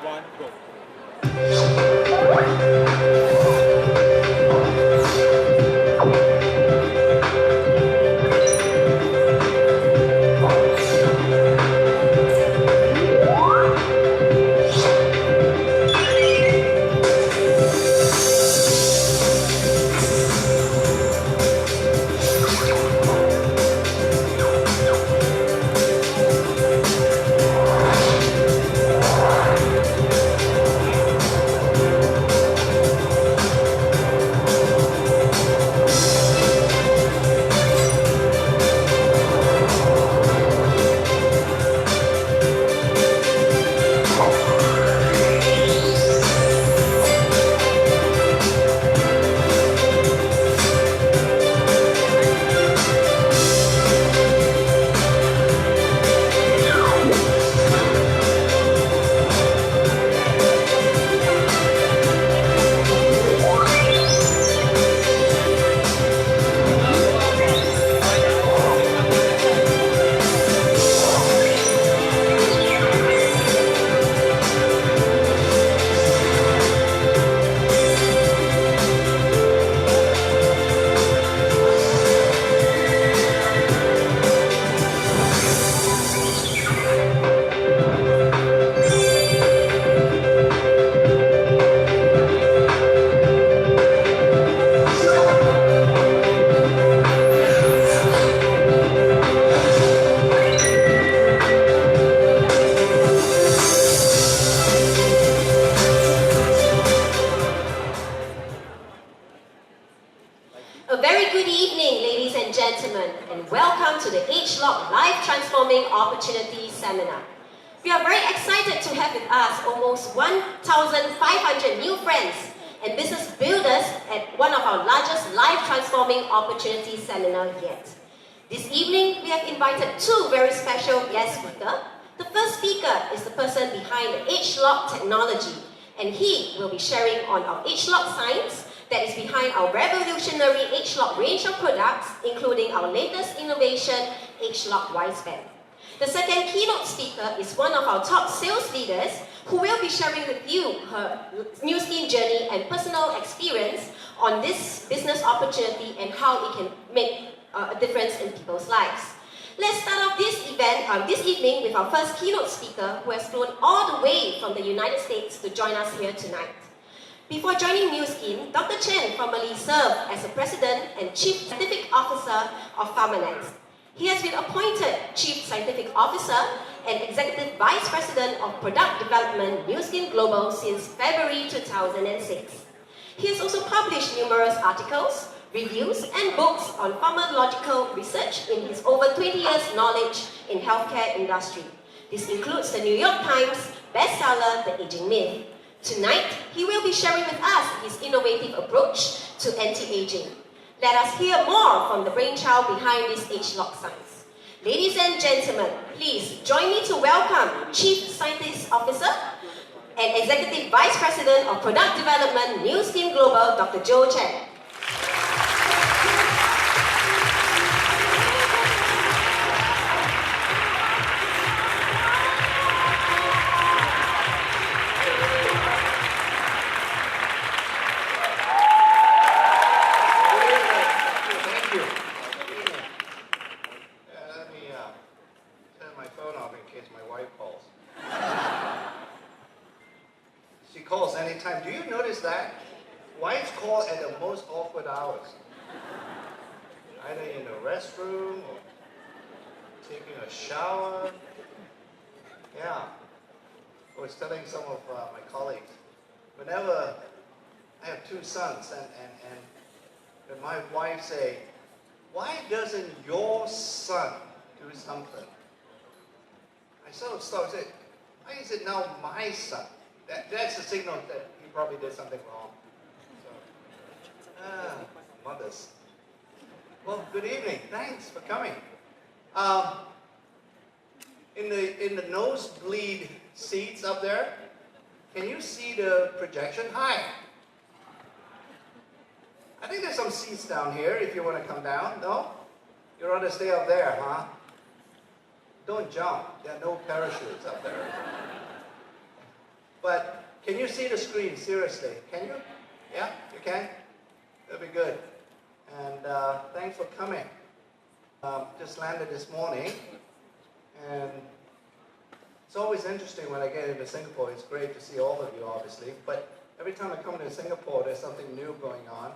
1, go. A very good evening, ladies and gentlemen, and welcome to the H-Lock Life Transforming Opportunities Seminar. We are very excited to have with us almost 1,500 new friends and business builders at one of our largest Life Transforming Opportunities Seminar yet. This evening, we have invited two very special guest speakers. The first speaker is the person behind the H-Lock technology, and he will be sharing on our H-Lock science that is behind our revolutionary H-Lock range of products, including our latest innovation, H-Lock Wiseband. The second keynote speaker is one of our top sales leaders who will be sharing with you her new skin journey and personal experience on this business opportunity and how it can make a difference in people's lives. Let's start off this event this evening with our first keynote speaker who has flown all the way from the United States to join us here tonight. Before joining Nu Skin, Dr. Chang formerly served as the President and Chief Scientific Officer of Pharmanex. He has been appointed Chief Scientific Officer and Executive Vice President of Product Development Nu Skin Global since February 2006. He has also published numerous articles, reviews, and books on pharmacological research in his over 20 years knowledge in healthcare industry. This includes the New York Times bestseller, The Aging Myth. Tonight, he will be sharing with us his innovative approach to anti-aging. Let us hear more from the brainchild behind this H-Lock science. Ladies and gentlemen, please join me to welcome Chief Scientist Officer and Executive Vice President of Product Development, Nu Skin Global, Dr. Joe Chang. Anytime. Do you notice that? Wives call at the most awkward hours. Either in the restroom or taking a shower. Yeah. I was telling some of my colleagues, whenever I have two sons and my wife say, why doesn't your son do something? I sort of start to say, why is it now my son? That's a signal that he probably did something wrong. So, mothers. Well, good evening. Thanks for coming. In the nosebleed seats up there, can you see the projection? Hi. I think there's some seats down here if you want to come down. No? You'd rather stay up there, huh? Don't jump. There are no parachutes up there. But can you see the screen, seriously? Can you? Yeah, you can? That'll be good. And thanks for coming. Just landed this morning, and it's always interesting when I get into Singapore. It's great to see all of you, obviously, but every time I come to Singapore, there's something new going on.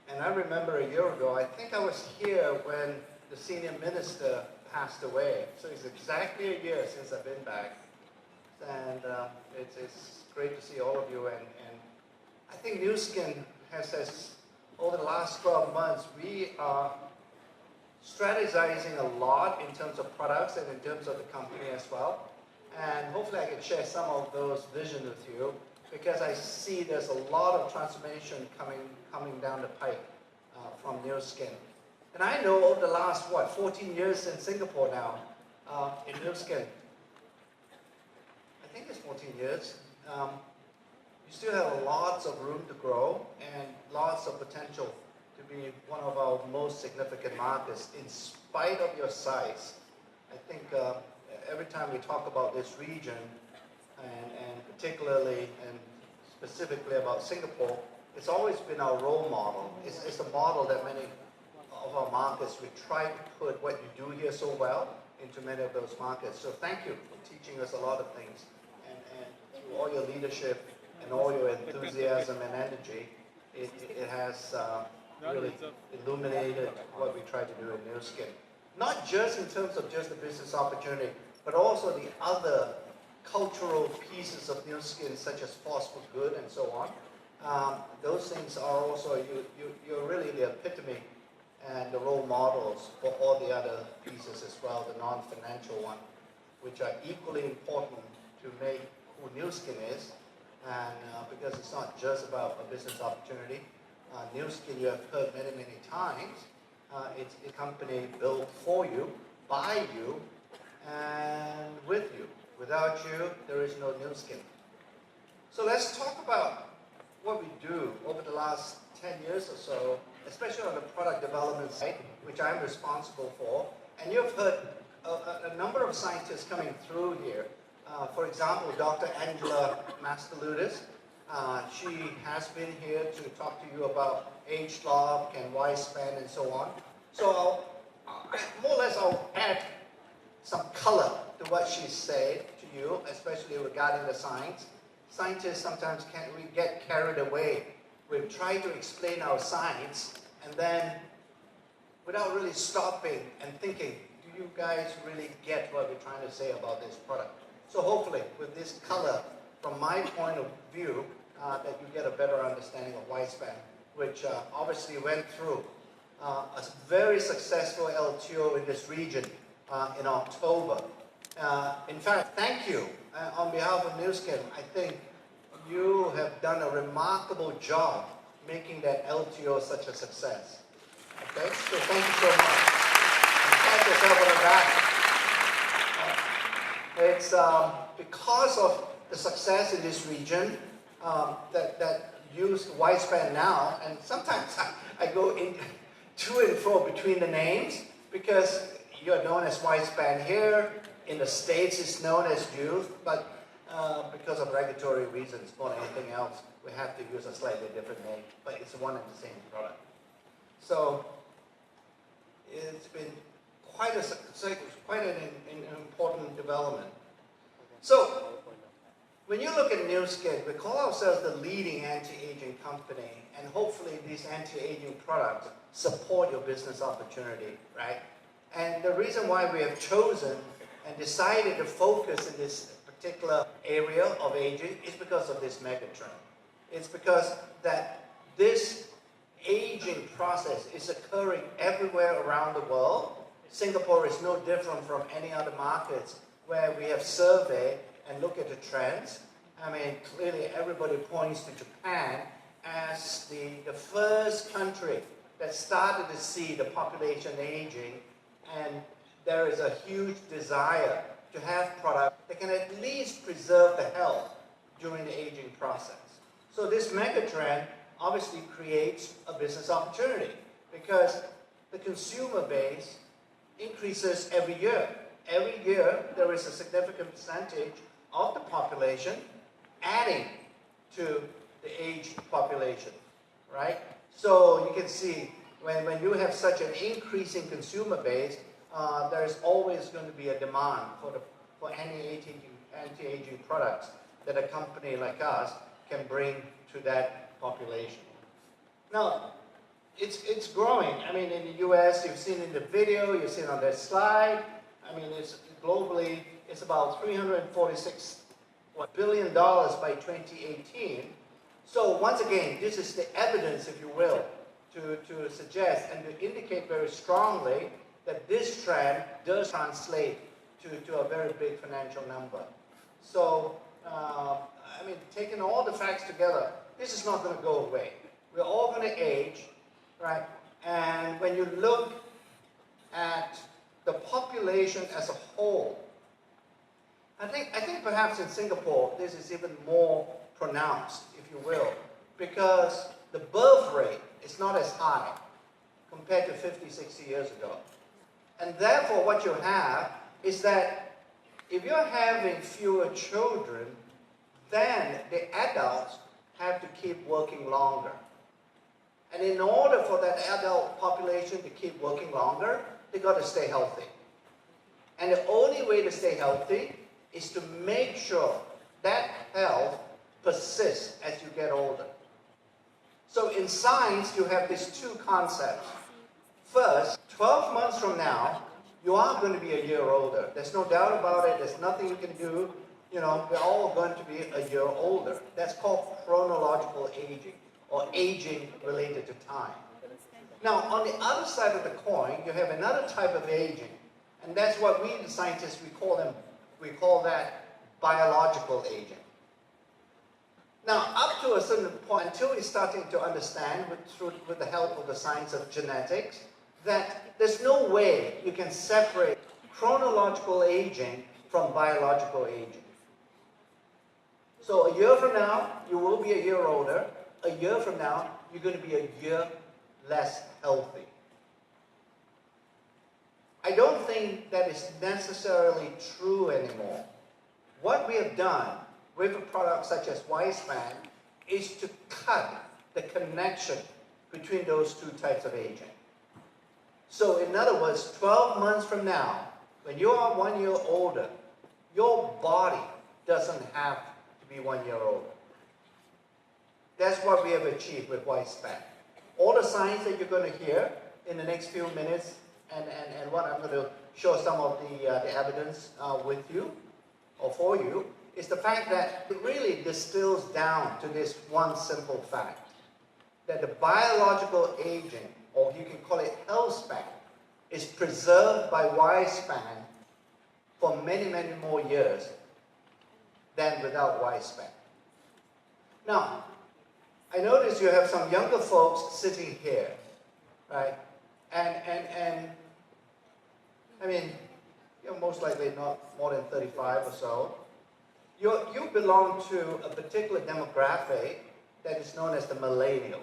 And I remember a year ago, I think I was here when the senior minister passed away. So it's exactly a year since I've been back. And it's great to see all of you. And I think New Skin has, over the last 12 months, we are strategizing a lot in terms of products and in terms of the company as well. And hopefully I can share some of those visions with you, because I see there's a lot of transformation coming down the pipe from New Skin. And I know over the last, 14 years in Singapore now, in New Skin, I think it's 14 years, you still have lots of room to grow and lots of potential to be one of our most significant markets in spite of your size. I think every time we talk about this region, and particularly and specifically about Singapore, it's always been our role model. It's a model that many of our markets, we try to put what you do here so well into many of those markets. So thank you for teaching us a lot of things, and through all your leadership and all your enthusiasm and energy, it has really illuminated what we try to do in New Skin. Not just in terms of just the business opportunity, but also the other cultural pieces of New Skin, such as force for good and so on. Those things are also, you're really the epitome and the role models for all the other pieces as well, the non-financial one, which are equally important to make who New Skin is. And because it's not just about a business opportunity. New Skin, you have heard many, many times, it's a company built for you, by you, and with you. Without you, there is no New Skin. So let's talk about what we do over the last 10 years or so, especially on the product development side, which I'm responsible for. And you've heard a number of scientists coming through here. For example, Dr. Angela Mastaludis. She has been here to talk to you about age lock and Y-span and so on. So more or less I'll add some color to what she said to you, especially regarding the science. Scientists sometimes we get carried away. We try to explain our science, and then without really stopping and thinking, do you guys really get what we're trying to say about this product? So hopefully, with this color, from my point of view, that you get a better understanding of Y-span, which obviously went through a very successful LTO in this region in October. In fact, thank you on behalf of New Skin. I think you have done a remarkable job making that LTO such a success. Okay, so thank you so much. And pat yourself on the back. It's because of the success in this region that use Y-span now, and sometimes I go in to and fro between the names, because you're known as Y-span here. In the States, it's known as youth, but because of regulatory reasons more than anything else, we have to use a slightly different name, but it's one and the same product. So it's been quite an important development. So when you look at New Skin, we call ourselves the leading anti-aging company, and hopefully these anti-aging products support your business opportunity, right? And the reason why we have chosen and decided to focus in this particular area of aging is because of this megatrend. It's because that this aging process is occurring everywhere around the world. Singapore is no different from any other markets where we have surveyed and look at the trends. I mean, clearly everybody points to Japan as the first country that started to see the population aging, and there is a huge desire to have products that can at least preserve the health during the aging process. So this megatrend obviously creates a business opportunity, because the consumer base increases every year. Every year there is a significant percentage of the population adding to the aged population, right? So you can see when you have such an increasing consumer base, there's always going to be a demand for anti-aging products that a company like us can bring to that population. Now, it's growing. I mean, in the US, you've seen in the video, you've seen on that slide. I mean, globally, it's about $346 billion by 2018. So once again, this is the evidence, if you will, to suggest and to indicate very strongly that this trend does translate to a very big financial number. So, I mean, taking all the facts together, this is not going to go away. We're all going to age, right? And when you look at the population as a whole, I think perhaps in Singapore, this is even more pronounced, if you will, because the birth rate is not as high compared to 50, 60 years ago. And therefore, what you have is that if you're having fewer children, then the adults have to keep working longer. And in order for that adult population to keep working longer, they've got to stay healthy. And the only way to stay healthy is to make sure that health persists as you get older. So in science, you have these two concepts. First, 12 months from now, you are going to be a year older. There's no doubt about it. There's nothing you can do. You know, we're all going to be a year older. That's called chronological aging, or aging related to time. Now, on the other side of the coin, you have another type of aging. And that's what we, the scientists, we call that biological aging. Now, up to a certain point, until we're starting to understand, with the help of the science of genetics, that there's no way you can separate chronological aging from biological aging. So a year from now, you will be a year older. A year from now, you're going to be a year less healthy. I don't think that is necessarily true anymore. What we have done with a product such as Wispan is to cut the connection between those two types of aging. So in other words, 12 months from now, when you are 1 year older, your body doesn't have to be 1 year older. That's what we have achieved with Wispan. All the science that you're going to hear in the next few minutes, and what I'm going to show some of the evidence with you, or for you, is the fact that it really distills down to this one simple fact, that the biological aging, or you can call it health span, is preserved by Wispan for many, many more years than without Wispan. Now, I notice you have some younger folks sitting here, right? And I mean, you're most likely not more than 35 or so. You belong to a particular demographic that is known as the millennials.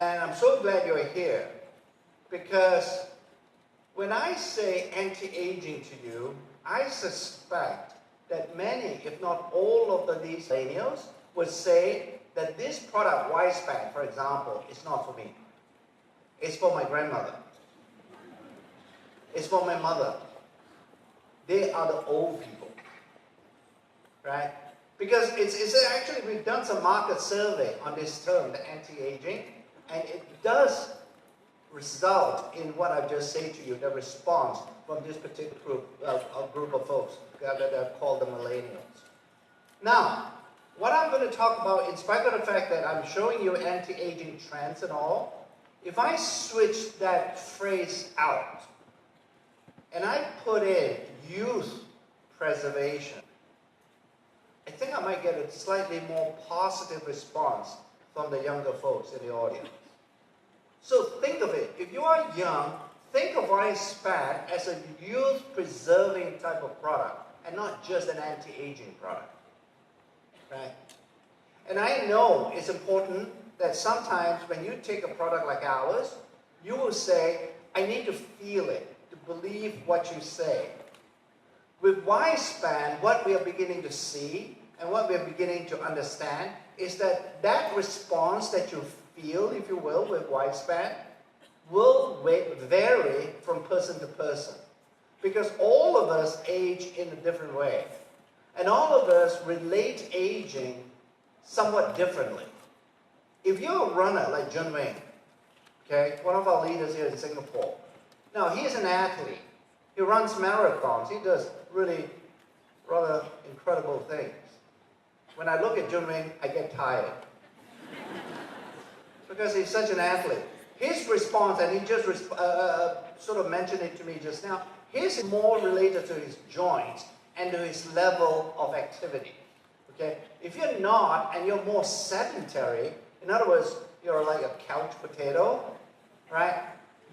And I'm so glad you're here, because when I say anti-aging to you, I suspect that many, if not all of these millennials, would say that this product, Wispan, for example, is not for me. It's for my grandmother. It's for my mother. They are the old people, right? Because it's actually, we've done some market survey on this term, the anti-aging, and it does result in what I've just said to you, the response from this particular group of folks that are called the millennials. Now, what I'm going to talk about, in spite of the fact that I'm showing you anti-aging trends and all, if I switch that phrase out and I put in youth preservation, I think I might get a slightly more positive response from the younger folks in the audience. So think of it. If you are young, think of Wispan as a youth-preserving type of product and not just an anti-aging product. Right? And I know it's important that sometimes when you take a product like ours, you will say, I need to feel it, to believe what you say. With Wispan, what we are beginning to see and what we're beginning to understand is that that response that you feel, if you will, with Wisespan will vary from person to person. Because all of us age in a different way. And all of us relate aging somewhat differently. If you're a runner like Jun Wing, okay, one of our leaders here in Singapore, now he's an athlete. He runs marathons. He does really rather incredible things. When I look at Jun Wing, I get tired. Because he's such an athlete. His response, and he just sort of mentioned it to me just now, his is more related to his joints and to his level of activity. Okay? If you're not, and you're more sedentary, in other words, you're like a couch potato, right?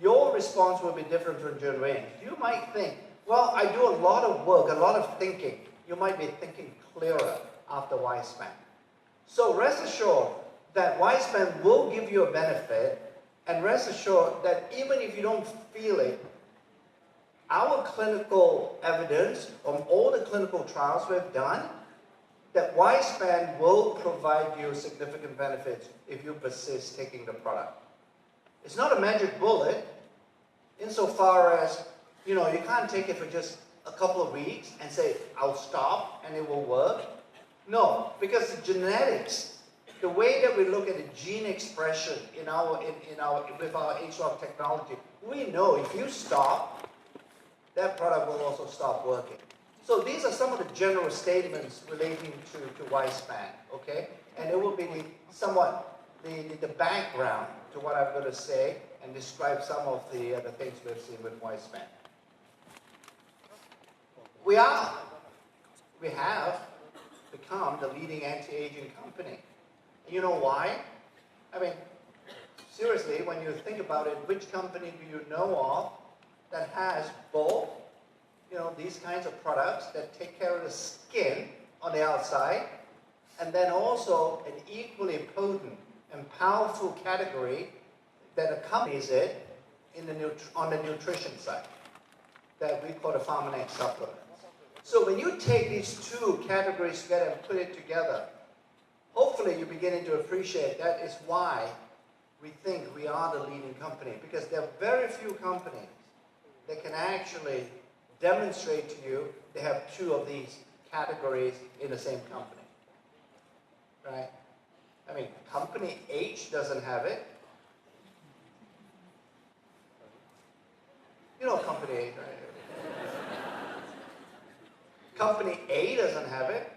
Your response will be different from Jun Wing. You might think, well, I do a lot of work, a lot of thinking. You might be thinking clearer after Wisespan. So rest assured that Wisespan will give you a benefit, and rest assured that even if you don't feel it, our clinical evidence from all the clinical trials we've done, that Wisespan will provide you significant benefits if you persist taking the product. It's not a magic bullet, insofar as, you can't take it for just a couple of weeks and say, I'll stop and it will work. No, because the genetics, the way that we look at the gene expression with our HLOC technology, we know if you stop, that product will also stop working. So these are some of the general statements relating to Wisespan, okay? And it will be the background to what I'm going to say and describe some of the things we've seen with Wisespan. We have become the leading anti-aging company. And you know why? I mean, seriously, when you think about it, which company do you know of that has both, these kinds of products that take care of the skin on the outside, and then also an equally potent and powerful category that accompanies it on the nutrition side, that we call the Pharmanex supplements. So when you take these two categories together and put it together, hopefully you're beginning to appreciate that is why we think we are the leading company, because there are very few companies that can actually demonstrate to you they have two of these categories in the same company, right? I mean, company H doesn't have it. You know company H, right? Company A doesn't have it.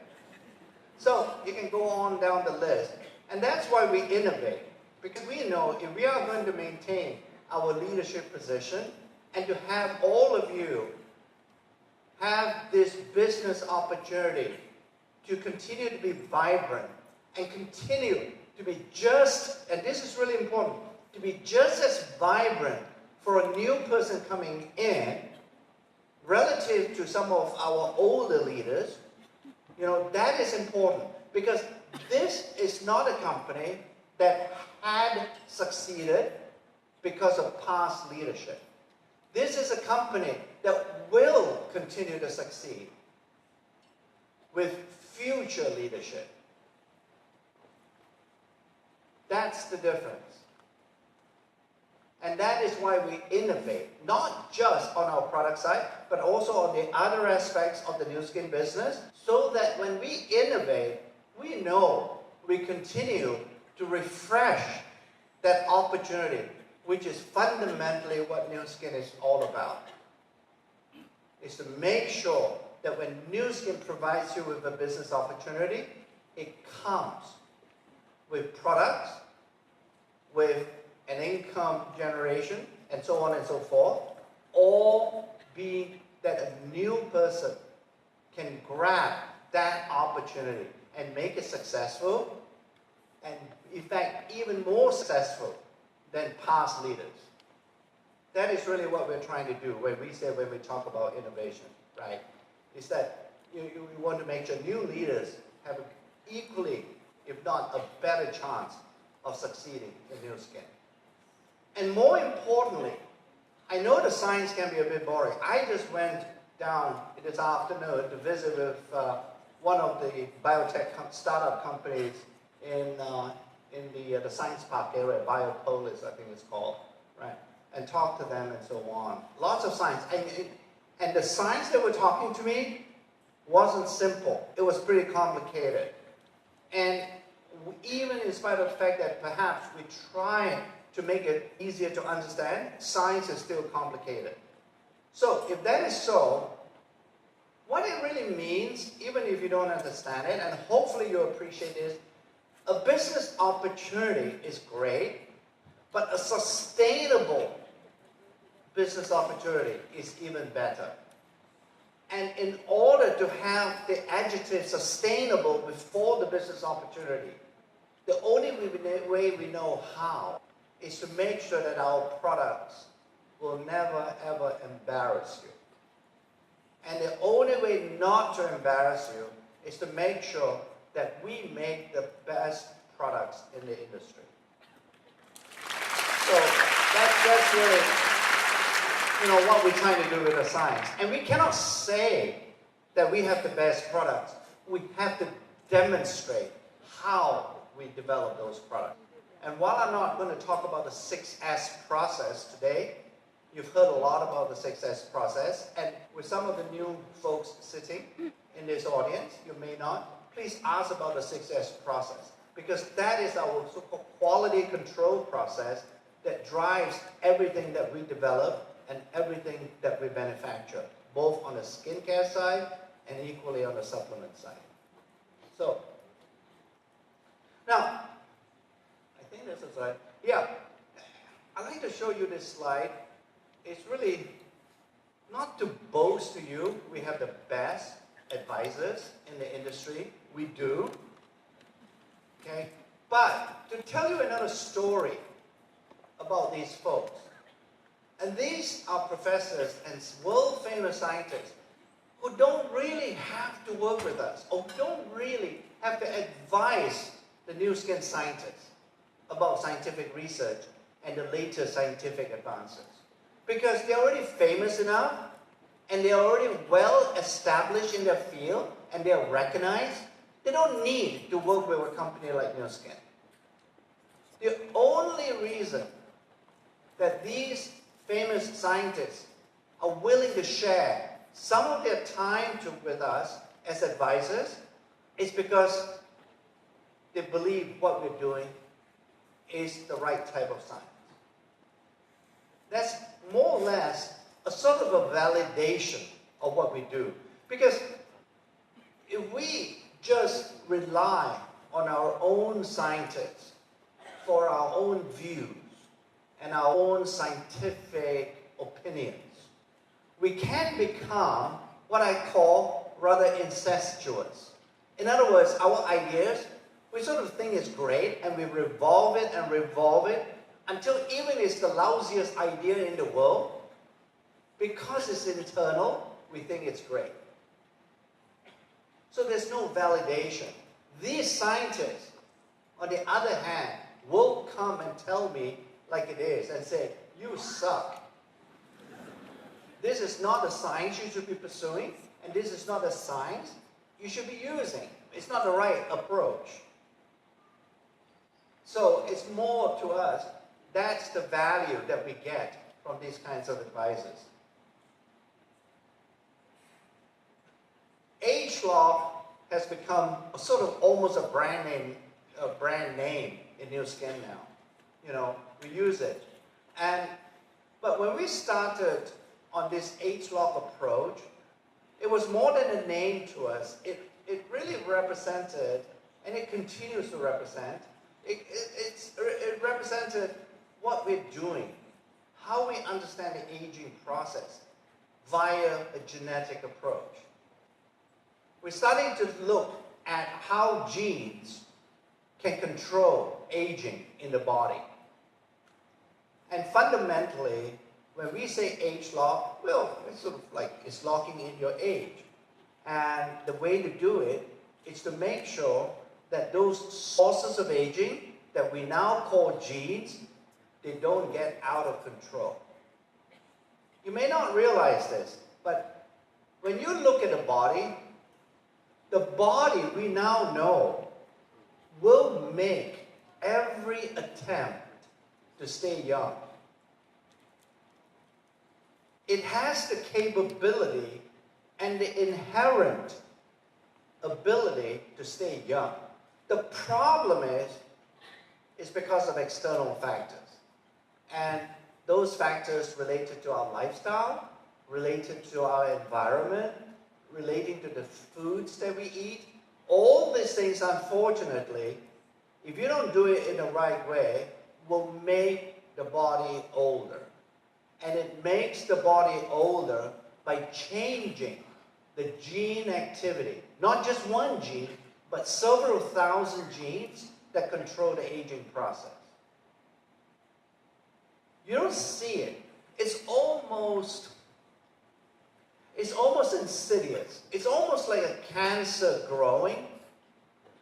So you can go on down the list. And that's why we innovate. Because we know if we are going to maintain our leadership position and to have all of you have this business opportunity to continue to be vibrant and continue to be just, and this is really important, to be just as vibrant for a new person coming in relative to some of our older leaders, that is important, because this is not a company that had succeeded because of past leadership. This is a company that will continue to succeed with future leadership. That's the difference. And that is why we innovate, not just on our product side, but also on the other aspects of the new skin business, so that when we innovate, we know we continue to refresh that opportunity, which is fundamentally what new skin is all about. Is to make sure that when new skin provides you with a business opportunity, it comes with products, with an income generation, and so on and so forth, all being that a new person can grab that opportunity and make it successful, and in fact, even more successful than past leaders. That is really what we're trying to do when we talk about innovation, right? Is that you want to make sure new leaders have equally, if not a better chance of succeeding in new skin. And more importantly, I know the science can be a bit boring. I just went down this afternoon to visit with one of the biotech startup companies in the science park area, Biopolis, I think it's called, right? And talk to them and so on. Lots of science. And the science they were talking to me wasn't simple. It was pretty complicated. And even in spite of the fact that perhaps we try to make it easier to understand, science is still complicated. So if that is so, what it really means, even if you don't understand it, and hopefully you appreciate this, a business opportunity is great, but a sustainable business opportunity is even better. And in order to have the adjective sustainable before the business opportunity, the only way we know how is to make sure that our products will never ever embarrass you. And the only way not to embarrass you is to make sure that we make the best products in the industry. So that's really, what we're trying to do with the science. And we cannot say that we have the best products. We have to demonstrate how we develop those products. And while I'm not going to talk about the 6S process today, you've heard a lot about the 6S process, and with some of the new folks sitting in this audience, you may not, please ask about the 6S process, because that is our so-called quality control process that drives everything that we develop and everything that we manufacture, both on the skincare side and equally on the supplement side. So, now, I think this is right. Yeah, I'd like to show you this slide. It's really not to boast to you, we have the best advisors in the industry. We do. Okay? But to tell you another story about these folks. And these are professors and world-famous scientists who don't really have to work with us, or don't really have to advise the new skin scientists about scientific research and the latest scientific advances. Because they're already famous enough, and they're already well established in their field, and they're recognized. They don't need to work with a company like New Skin. The only reason that these famous scientists are willing to share some of their time with us as advisors is because they believe what we're doing is the right type of science. That's more or less a sort of a validation of what we do. Because if we just rely on our own scientists for our own views and our own scientific opinions, we can become what I call rather incestuous. In other words, our ideas, we sort of think it's great, and we revolve it until even it's the lousiest idea in the world, because it's internal, we think it's great. So there's no validation. These scientists, on the other hand, will come and tell me like it is and say, you suck. This is not the science you should be pursuing, and this is not the science you should be using. It's not the right approach. So it's more to us, that's the value that we get from these kinds of advisors. ageLOC has become a sort of almost a brand name in New Skin now. You know, we use it. But when we started on this ageLOC approach, it was more than a name to us. It really represented, and it continues to represent, it represented what we're doing, how we understand the aging process via a genetic approach. We're starting to look at how genes can control aging in the body. And fundamentally, when we say ageLOC, well, it's sort of like it's locking in your age. And the way to do it is to make sure that those sources of aging that we now call genes, they don't get out of control. You may not realize this, but when you look at the body, The body, we now know, will make every attempt to stay young. It has the capability and the inherent ability to stay young. The problem is because of external factors. And those factors related to our lifestyle, related to our environment, relating to the foods that we eat. All these things, unfortunately, if you don't do it in the right way, will make the body older. And it makes the body older by changing the gene activity. Not just one gene, but several thousand genes that control the aging process. You don't see it. It's almost insidious. It's almost like a cancer growing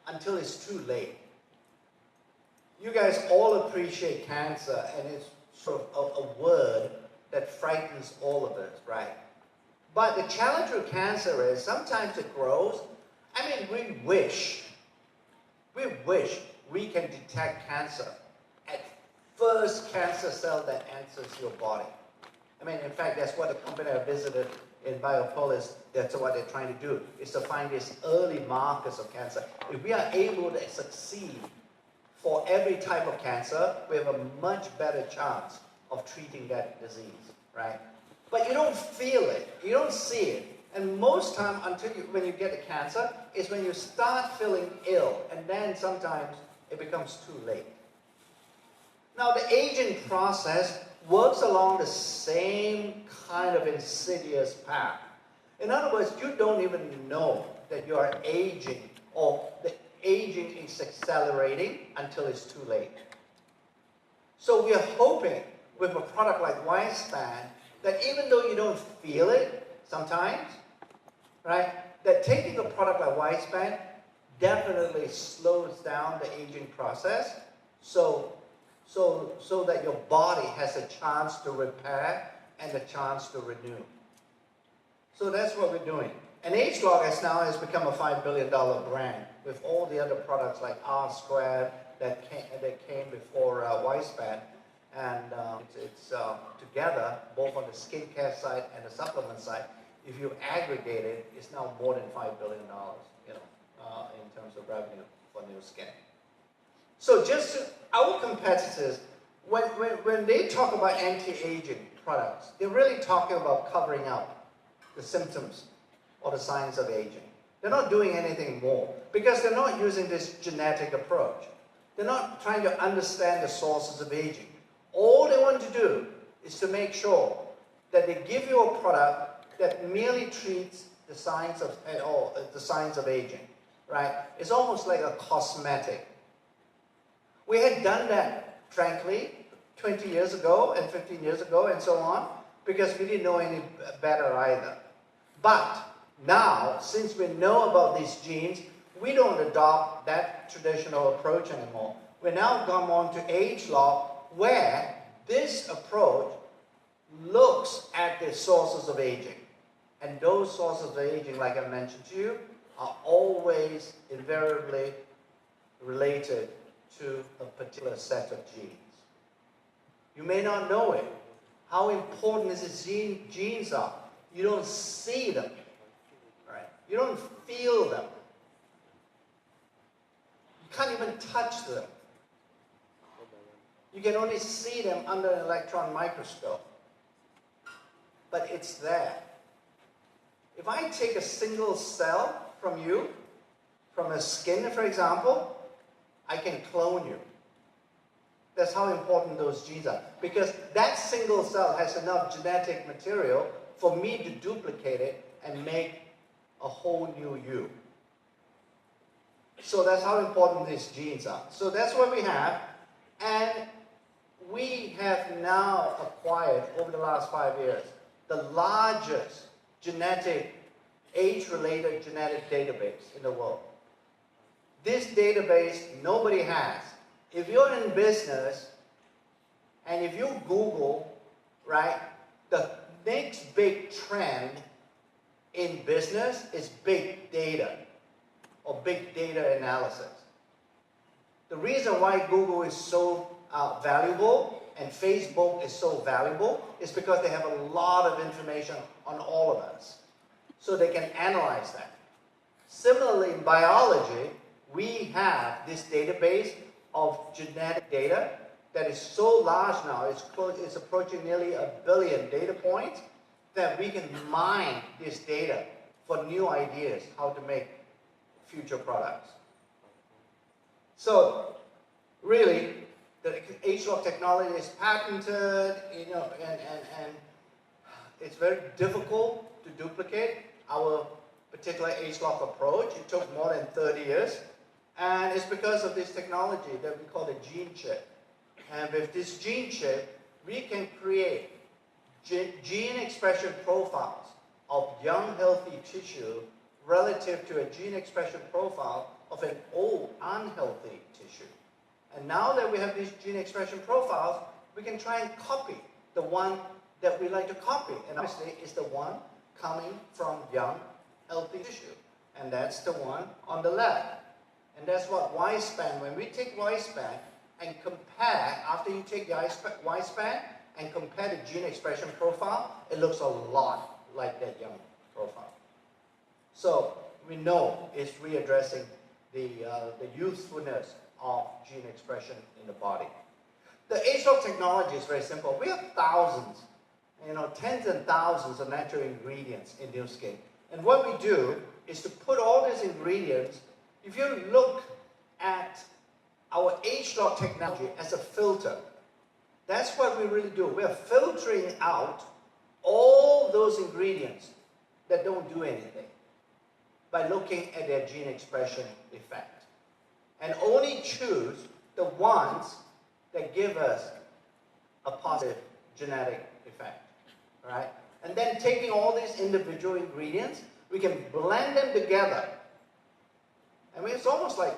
until it's too late. You guys all appreciate cancer, and it's sort of a word that frightens all of us, right? But the challenge with cancer is sometimes it grows. I mean, we wish we can detect cancer at first cancer cell that enters your body. I mean, in fact, that's what the company I visited in Biopolis, that's what they're trying to do, is to find these early markers of cancer. If we are able to succeed for every type of cancer, we have a much better chance of treating that disease, right? But you don't feel it, you don't see it. And most time, when you get the cancer, is when you start feeling ill, and then sometimes it becomes too late. Now, the aging process works along the same kind of insidious path. In other words, you don't even know that you are aging, or the aging is accelerating until it's too late. So we are hoping with a product like Lifespan that even though you don't feel it sometimes, right, that taking a product like Lifespan definitely slows down the aging process, so that your body has a chance to repair and a chance to renew. So that's what we're doing. And ageLOC has become a $5 billion brand with all the other products like R Squared that came before Lifespan. And it's together, both on the skincare side and the supplement side, if you aggregate it, it's now more than $5 billion, in terms of revenue for Nu Skin. So our competitors, when they talk about anti-aging products, they're really talking about covering up the symptoms or the signs of aging. They're not doing anything more because they're not using this genetic approach. They're not trying to understand the sources of aging. All they want to do is to make sure that they give you a product that merely treats the signs of aging, right? It's almost like a cosmetic. We had done that, frankly, 20 years ago and 15 years ago and so on, because we didn't know any better either. But now, since we know about these genes, we don't adopt that traditional approach anymore. We now come on to ageLOC, where this approach looks at the sources of aging. And those sources of aging, like I mentioned to you, are always invariably related to a particular set of genes. You may not know it. How important these genes are. You don't see them, right? You don't feel them. You can't even touch them. You can only see them under an electron microscope. But it's there. If I take a single cell from you, from a skin, for example, I can clone you. That's how important those genes are. Because that single cell has enough genetic material for me to duplicate it and make a whole new you. So that's how important these genes are. So that's what we have. And we have now acquired, over the last 5 years, the largest age-related genetic database in the world. This database nobody has. If you're in business and if you Google, right, the next big trend in business is big data. or big data analysis. The reason why Google is so valuable and Facebook is so valuable is because they have a lot of information on all of us. So they can analyze that. Similarly, in biology, we have this database of genetic data that is so large now, it's approaching nearly 1 billion data points, that we can mine this data for new ideas, how to make future products. So, really, the H-Lock technology is patented, and it's very difficult to duplicate our particular H-Lock approach. It took more than 30 years, and it's because of this technology that we call the gene chip. And with this gene chip, we can create gene expression profiles of young, healthy tissue relative to a gene expression profile of an old, unhealthy tissue. And now that we have these gene expression profiles, we can try and copy the one that we like to copy. And obviously, it's the one coming from young, healthy tissue. And that's the one on the left. And that's what Y-span, when we take Y-span and compare, after you take Y-span and compare the gene expression profile, it looks a lot like that young profile. So we know it's readdressing the youthfulness of gene expression in the body. The H-Lock technology is very simple. We have thousands, tens and thousands of natural ingredients in new skin. And what we do is to put all these ingredients, if you look at our H-Lock technology as a filter, that's what we really do. We're filtering out all those ingredients that don't do anything by looking at their gene expression effect. And only choose the ones that give us a positive genetic effect, right? And then taking all these individual ingredients, we can blend them together. I mean, it's almost like,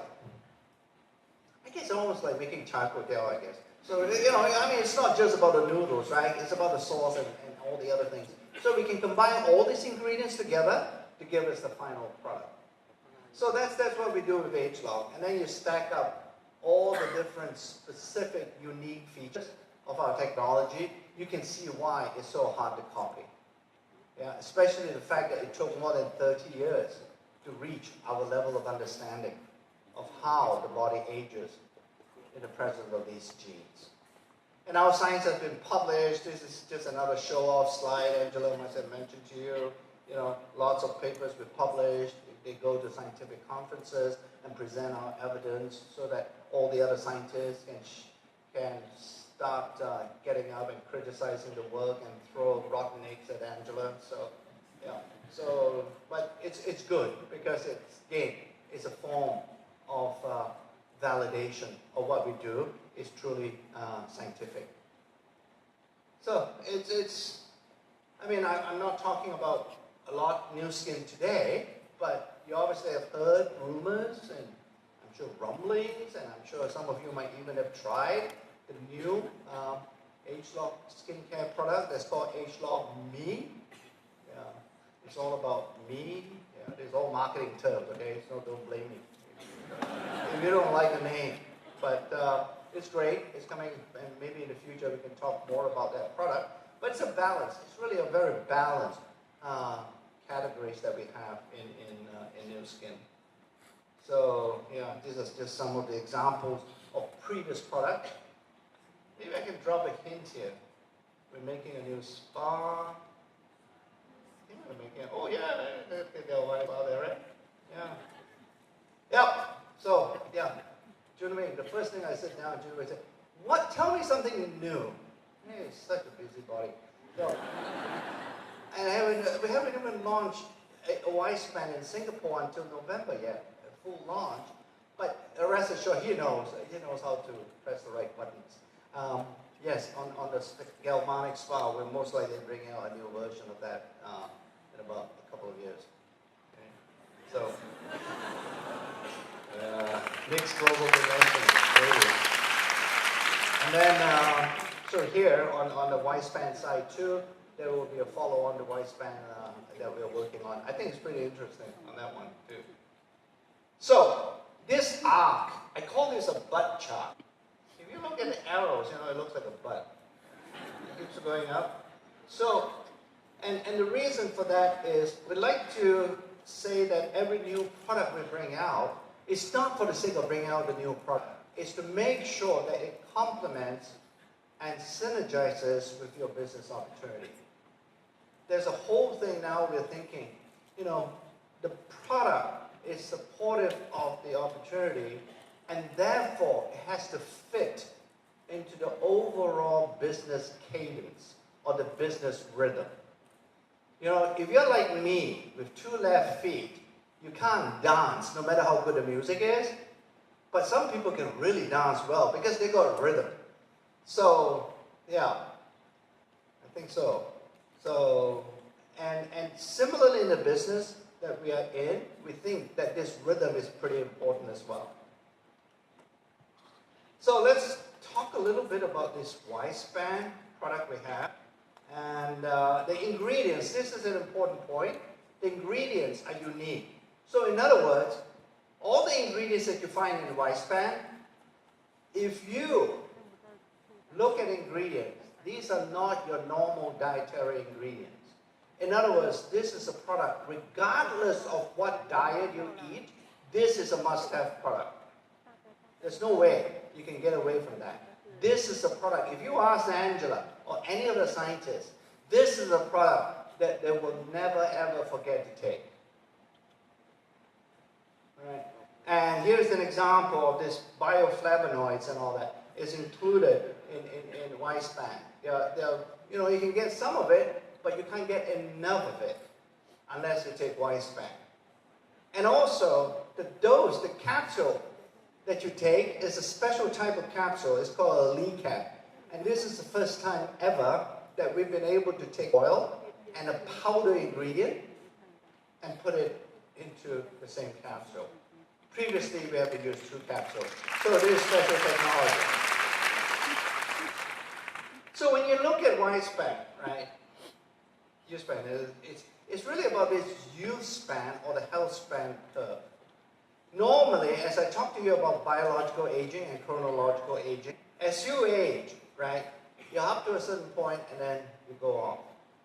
making char kway teow, I guess. So, it's not just about the noodles, right? It's about the sauce and all the other things. So we can combine all these ingredients together to give us the final product. So that's what we do with H-Lock. And then you stack up all the different specific, unique features of our technology. You can see why it's so hard to copy. Yeah, especially the fact that it took more than 30 years to reach our level of understanding of how the body ages in the presence of these genes. And our science has been published. This is just another show-off slide Angela must have mentioned to you. Lots of papers were published. They go to scientific conferences and present our evidence so that all the other scientists can start getting up and criticizing the work and throw rotten eggs at Angela. But it's good because it's a form of validation of what we do is truly scientific. So I'm not talking about a lot new skin today, but you obviously have heard rumors and I'm sure rumblings, and I'm sure some of you might even have tried the new H-Lock skincare product that's called H-Lock Me. Yeah, it's all about me. Yeah, there's all marketing terms, okay? So don't blame me if you don't like the name. But it's great. It's coming, and maybe in the future we can talk more about that product. But it's a balance. It's really a very balanced categories that we have in new skin. So this is just some of the examples of previous products. Maybe I can drop a hint here. We're making a new spa. They're about there, right? Yeah. Yep. So Junwei, the first thing I sit down, Junwei said, tell me something new. Hey, it's such a busybody. So, and we haven't even launched a Y-span in Singapore until November yet, a full launch. But rest assured, he knows how to press the right buttons. Yes, on the galvanic spa, we're most likely bringing out a new version of that in about a couple of years. Okay. So, mixed global dimensions. And then, so here on the Y-span side too, there will be a follow-on to Y-span that we're working on. I think it's pretty interesting on that one too. So, this arc, I call this a butt chart. If you look at the arrows, it looks like a butt. It keeps going up. So, and the reason for that is we'd like to say that every new product we bring out is not for the sake of bringing out the new product. It's to make sure that it complements and synergizes with your business opportunity. There's a whole thing now we're thinking, the product is supportive of the opportunity, and therefore it has to fit into the overall business cadence or the business rhythm. If you're like me with 2 left feet, you can't dance no matter how good the music is, but some people can really dance well because they got rhythm. So, yeah, I think so. So, and similarly in the business that we are in, we think that this rhythm is pretty important as well. So let's talk a little bit about this Y-span product we have. And the ingredients, this is an important point. The ingredients are unique. So in other words, all the ingredients that you find in the Y-span, if you look at ingredients, these are not your normal dietary ingredients. In other words, this is a product, regardless of what diet you eat, this is a must-have product. There's no way you can get away from that. This is a product, if you ask Angela or any of the scientists, this is a product that they will never ever forget to take. Right? And here's an example of this bioflavonoids and all that is included in Y-span. You can get some of it, but you can't get enough of it unless you take Y-span. And also, the dose, the capsule that you take is a special type of capsule. It's called a LeCap. And this is the first time ever that we've been able to take oil and a powder ingredient and put it into the same capsule. Previously, we have to use 2 capsules. So it is special technology. So when you look at Y-span, right? U-span, it's really about this U-span or the health span curve. Normally, as I talk to you about biological aging and chronological aging, as you age, right, you're up to a certain point and then you go off.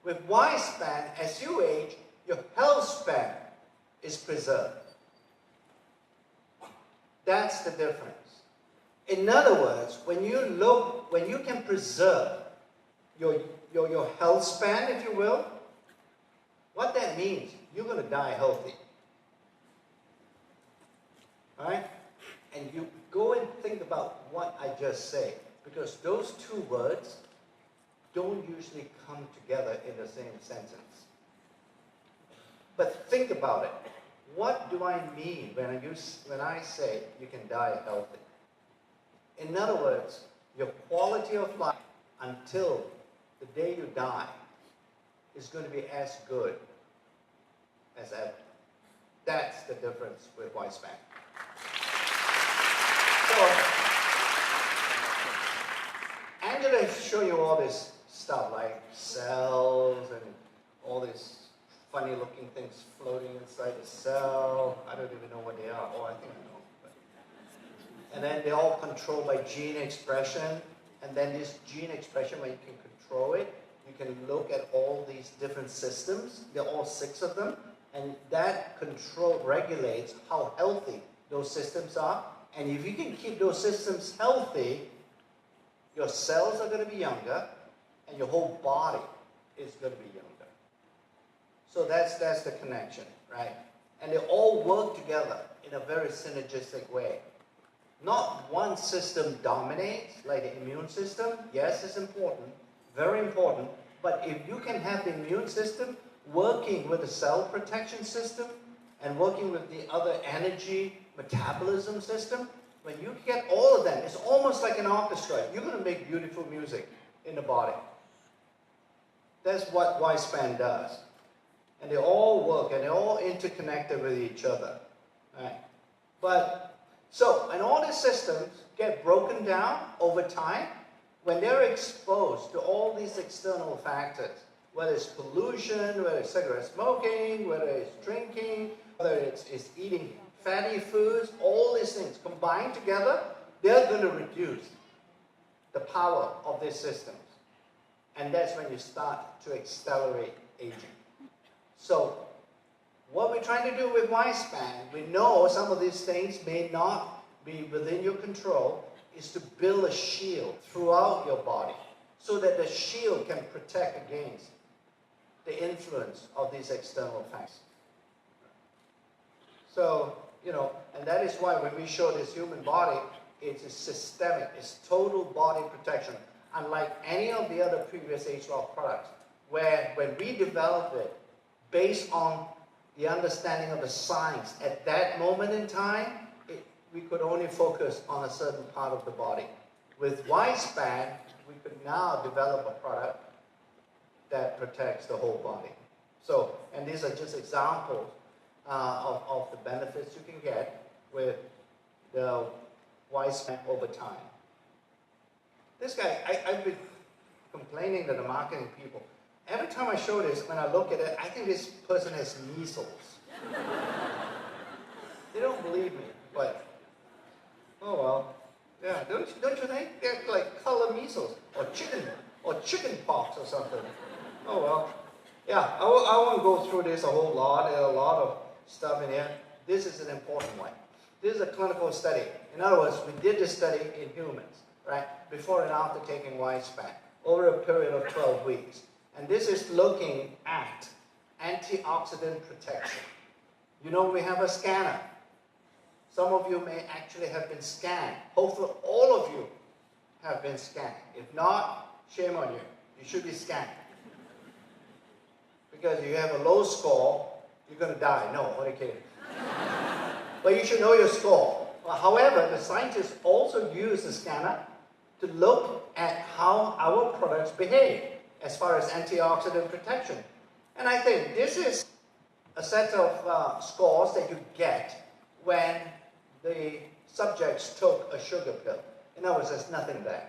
With Y-span, as you age, your health span is preserved. That's the difference. In other words, when you can preserve your health span, if you will, what that means, you're going to die healthy. Alright? And you go and think about what I just said, because those 2 words don't usually come together in the same sentence. But think about it. What do I mean when I say you can die healthy? In other words, your quality of life until the day you die is going to be as good as ever. That's the difference with Y-span. So, I'm going to show you all this stuff like cells and all these funny looking things floating inside the cell. I don't even know what they are. Oh, I think I know. And then they're all controlled by gene expression. And then this gene expression, when you can control it, you can look at all these different systems. There are all 6 of them. And that control regulates how healthy those systems are. And if you can keep those systems healthy, your cells are going to be younger, and your whole body is going to be younger. So that's the connection, right? And they all work together in a very synergistic way. Not one system dominates, like the immune system. Yes, it's important, very important. But if you can have the immune system working with the cell protection system and working with the other energy metabolism system, when you get all of them, it's almost like an orchestra. You're going to make beautiful music in the body. That's what Y-span does. And they all work, and they're all interconnected with each other. Right? And all these systems get broken down over time when they're exposed to all these external factors, whether it's pollution, whether it's cigarette smoking, whether it's drinking, whether it's eating fatty foods, all these things combined together, they're going to reduce the power of these systems. And that's when you start to accelerate aging. So, what we're trying to do with Wispan, we know some of these things may not be within your control, is to build a shield throughout your body so that the shield can protect against the influence of these external factors. So, and that is why when we show this human body, it is systemic, it's total body protection, unlike any of the other previous age-lock products, where when we developed it based on the understanding of the science at that moment in time, we could only focus on a certain part of the body. With Wispan, we could now develop a product that protects the whole body. So, and these are just examples of the benefits you can get with the Wispan over time. This guy, I've been complaining to the marketing people. Every time I show this, when I look at it, I think this person has measles. They don't believe me, but oh well. Yeah, don't you think? They're like color measles or chicken pox or something. Oh well. Yeah, I won't go through this a whole lot. There are a lot of stuff in here. This is an important one. This is a clinical study. In other words, we did this study in humans, right? Before and after taking Wispan over a period of 12 weeks. And this is looking at antioxidant protection. We have a scanner. Some of you may actually have been scanned. Hopefully all of you have been scanned. If not, shame on you. You should be scanned. Because if you have a low score, you're going to die. No, only kidding. But you should know your score. However, the scientists also use the scanner to look at how our products behave as far as antioxidant protection. And I think this is a set of scores that you get when the subjects took a sugar pill. In other words, there's nothing there,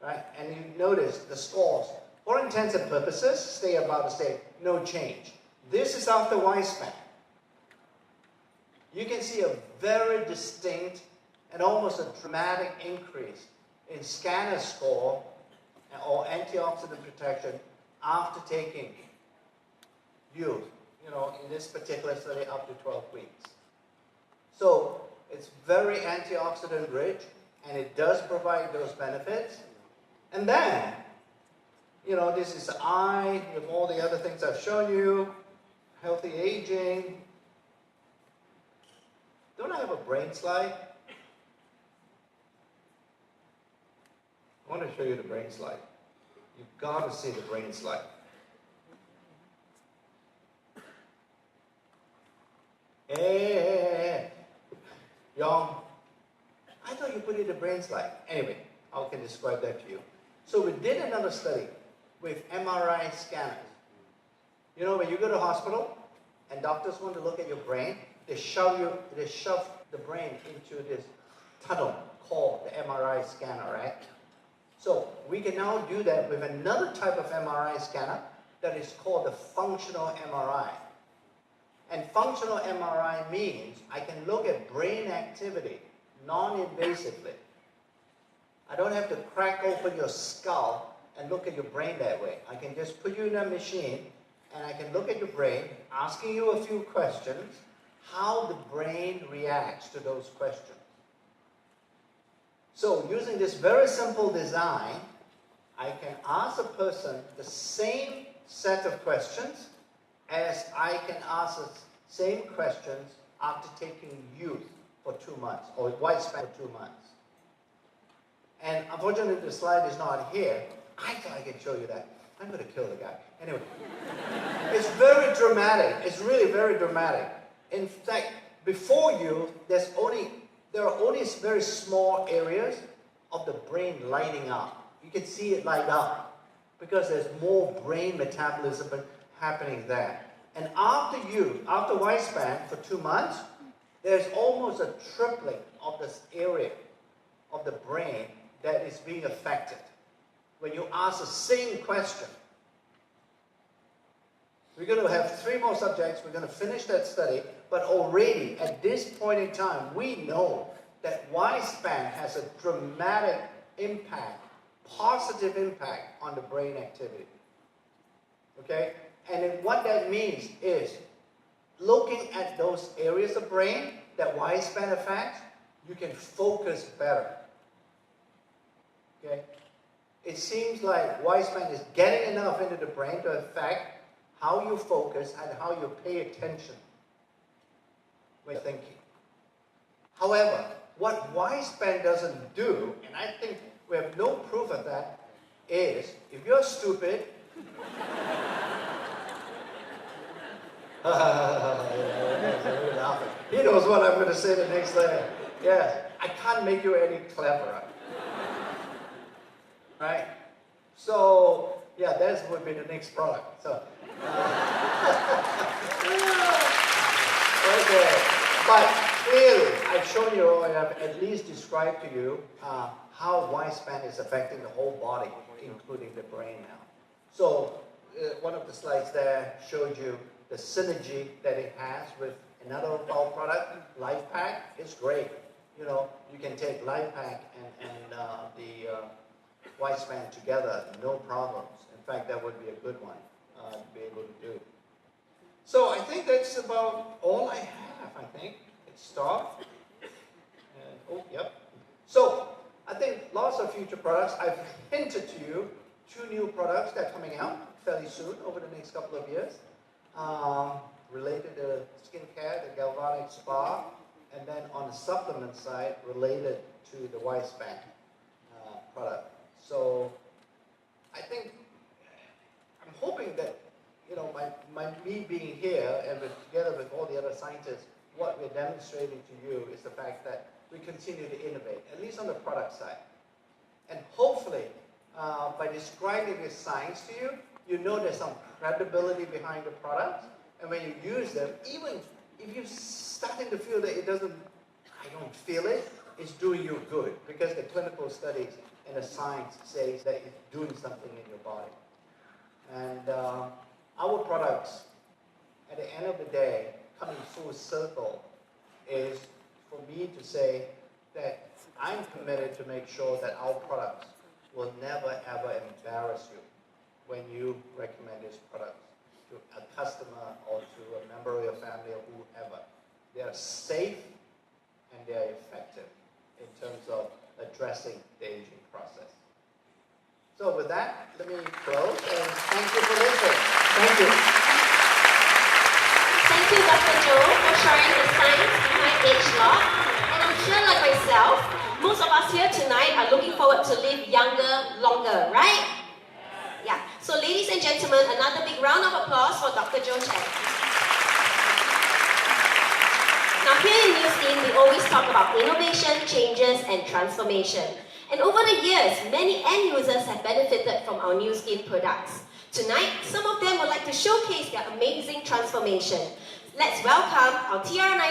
right? And you notice the scores, for intents and purposes, stay about the same, no change. This is after Wispan. You can see a very distinct and almost a dramatic increase in scanner score or antioxidant protection after taking youth, in this particular study up to 12 weeks. So it's very antioxidant rich and it does provide those benefits. And then, this is the eye with all the other things I've shown you, healthy aging. Don't I have a brain slide? I want to show you the brain slide. You've got to see the brain slide. Hey, Young, I thought you put in the brain slide. Anyway, I can describe that to you. So we did another study with MRI scanners. When you go to the hospital and doctors want to look at your brain, they shove the brain into this tunnel called the MRI scanner, right? So we can now do that with another type of MRI scanner that is called the functional MRI. And functional MRI means I can look at brain activity non-invasively. I don't have to crack open your skull and look at your brain that way. I can just put you in a machine and I can look at your brain, asking you a few questions, how the brain reacts to those questions. So using this very simple design, I can ask a person the same set of questions as I can ask the same questions after taking youth for 2 months, or Wispan for 2 months. And unfortunately the slide is not here. I thought I could show you that. I'm going to kill the guy. Anyway, it's very dramatic. It's really very dramatic. In fact, before you, there are only very small areas of the brain lighting up. You can see it light up because there's more brain metabolism happening there. And after Wispan for 2 months, there's almost a tripling of this area of the brain that is being affected when you ask the same question. We're going to have 3 more subjects. We're going to finish that study. But already, at this point in time, we know that Y-span has a dramatic impact, positive impact on the brain activity. Okay? And then what that means is, looking at those areas of brain that Y-span affects, you can focus better. Okay? It seems like Y-span is getting enough into the brain to affect how you focus and how you pay attention when you're thinking. However, what Y-span doesn't do, and I think we have no proof of that, is if you're stupid, he knows what I'm going to say the next day. Yes, I can't make you any cleverer. Right? So, yeah, that would be the next product. So, okay. But clearly, I've shown you, or I have at least described to you how Y-span is affecting the whole body, including the brain now. So, one of the slides there showed you the synergy that it has with another of our product, LifePak. It's great. You know, you can take LifePak and the Y-span together, no problems. In fact, that would be a good one to be able to do. So I think that's about all I have, I think. It's stopped. And, oh, yep. So I think lots of future products. I've hinted to you 2 new products that are coming out fairly soon, over the next couple of years, related to skincare, the Galvanic Spa, and then on the supplement side, related to the Y-span product. So I think, I'm hoping that, you know, me being here and together with all the other scientists, what we're demonstrating to you is the fact that we continue to innovate, at least on the product side. And hopefully, by describing this science to you, you know there's some credibility behind the products. And when you use them, even if you're starting to feel that it doesn't, I don't feel it, it's doing you good. Because the clinical studies and the science says that it's doing something in your body. And our products, at the end of the day, coming full circle, is for me to say that I'm committed to make sure that our products will never ever embarrass you when you recommend these products to a customer or to a member of your family or whoever. They are safe and they are effective in terms of addressing the aging process. So with that, let me close and thank you for listening. Thank you. Thank you, Dr. Joe, for sharing the science behind age lock. And I'm sure, like myself, most of us here tonight are looking forward to live younger, longer, right? Yeah. So ladies and gentlemen, another big round of applause for Dr. Joe Chang. Now here in New Skin, we always talk about innovation, changes, and transformation. And over the years, many end users have benefited from our New Skin products. Tonight, some of them would like to showcase their amazing transformation. Let's welcome our TR9